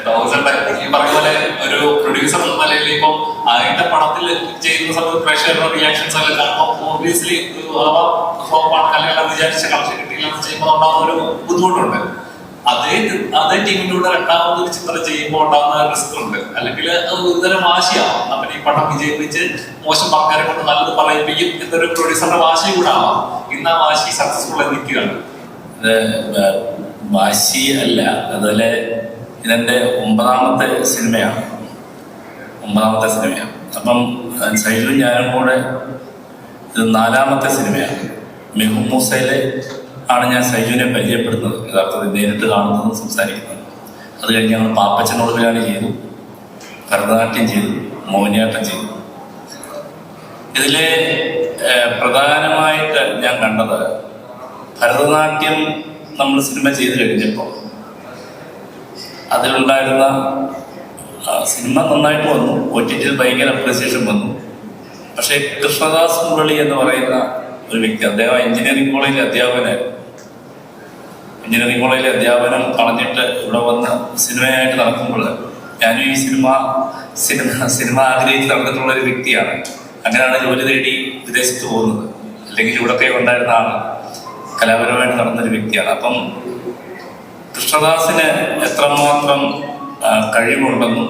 ഈ പറഞ്ഞ പോലെ ഒരു പ്രൊഡ്യൂസർ എന്ന നിലയിൽ ഇപ്പം അതിന്റെ പടത്തിൽ ചെയ്യുന്ന സമയത്ത് പ്രേക്ഷകരുടെ റിയാക്ഷൻസ് ഒക്കെ കാണുമ്പോൾ ഓബിയസ്ലി ഫ്ലോപ്പാണ് അല്ലെങ്കിൽ വിചാരിച്ച കളക്ഷൻ കിട്ടിയില്ല ചെയ്യുമ്പോൾ ഉണ്ടാകുന്ന ഒരു ബുദ്ധിമുട്ടുണ്ട്. അതേ ടീമിലൂടെ രണ്ടാമത് ഒരു ചിത്രം ചെയ്യുമ്പോൾ ഉണ്ടാകുന്ന റിസ്ക് ഉണ്ട്. അല്ലെങ്കിൽ അത് ഒരുതരം വാശിയാവാം. നമ്മൾ ഈ പടം വിജയിപ്പിച്ച് മോശം പങ്കാരെ കൊണ്ട് നല്ലത് പറയിപ്പിക്കും എന്നൊരു പ്രൊഡ്യൂസറുടെ വാശി കൂടെ ആവാം. ഇന്ന് ആ വാശി സക്സസ്ഫുൾ ആയി നിൽക്കുകയാണ്. വാശി അല്ല, അതുപോലെ ഇതെന്റെ 9ാമത്തെ സിനിമയാണ്. അപ്പം സൈജുവും ഞാനും കൂടെ ഇത് 4ാമത്തെ സിനിമയാണ്. മെഹൂം മൂസയിലെ ആണ് ഞാൻ സൈജുവിനെ പരിചയപ്പെടുന്നത്, യഥാർത്ഥത്തിൽ നേരിട്ട് കാണുന്നതും സംസാരിക്കുന്നതും. അത് കഴിഞ്ഞ് ഞങ്ങൾ പാപ്പച്ചനോട് കല്യാണം ചെയ്തു, ഭരതനാട്യം ചെയ്തു, മോഹിനിയാട്ടം ചെയ്തു. ഇതിലെ പ്രധാനമായിട്ട് ഞാൻ കണ്ടത് ഭരതനാട്യം നമ്മൾ സിനിമ ചെയ്ത് കഴിഞ്ഞപ്പോൾ അതിലുണ്ടായിരുന്ന സിനിമ നന്നായിട്ട് വന്നു, OTT ഭയങ്കര അപ്രീസിയേഷൻ വന്നു. പക്ഷേ കൃഷ്ണദാസ് മുരളി എന്ന് പറയുന്ന ഒരു വ്യക്തി, അദ്ദേഹം എഞ്ചിനീയറിംഗ് കോളേജിലെ അധ്യാപകനായിരുന്നു. എഞ്ചിനീയറിംഗ് കോളേജിലെ അധ്യാപനം കളഞ്ഞിട്ട് ഇവിടെ വന്ന് സിനിമയായിട്ട് നടക്കുമ്പോൾ ഞാനും ഈ സിനിമ ആഗ്രഹിച്ച് നടന്നിട്ടുള്ള ഒരു വ്യക്തിയാണ്. അങ്ങനെയാണ് ജോലി തേടി വിദേശത്ത് പോകുന്നത്. അല്ലെങ്കിൽ ഇവിടൊക്കെ ഉണ്ടായിരുന്ന ആള് കലാപരമായിട്ട് നടന്നൊരു വ്യക്തിയാണ്. അപ്പം കൃഷ്ണദാസിന് എത്രമാത്രം കഴിവുണ്ടെന്നും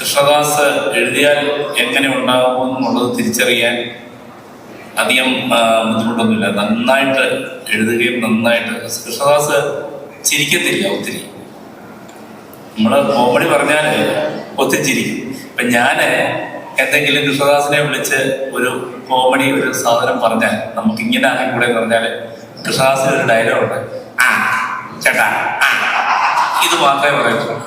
കൃഷ്ണദാസ് എഴുതിയാൽ എങ്ങനെ ഉണ്ടാകുമെന്നുള്ളത് തിരിച്ചറിയാൻ അധികം ബുദ്ധിമുട്ടൊന്നുമില്ല. നന്നായിട്ട് എഴുതുകയും നന്നായിട്ട് കൃഷ്ണദാസ് ചിരിക്കത്തില്ല ഒത്തിരി. നമ്മള് കോമഡി പറഞ്ഞാൽ ഒത്തിരി ചിരിക്കും. ഇപ്പം ഞാൻ എന്തെങ്കിലും കൃഷ്ണദാസിനെ വിളിച്ച് ഒരു കോമഡി ഒരു സാധനം പറഞ്ഞാൽ നമുക്ക് ഇങ്ങനെ ആണെങ്കിൽ കൂടെ എന്ന് പറഞ്ഞാൽ കൃഷ്ണദാസിന് ഒരു ഡയലോഗുണ്ട്, ആ ചേട്ടാ ആ, ഇത് മാത്രമേ പറയത്തുള്ളൂ.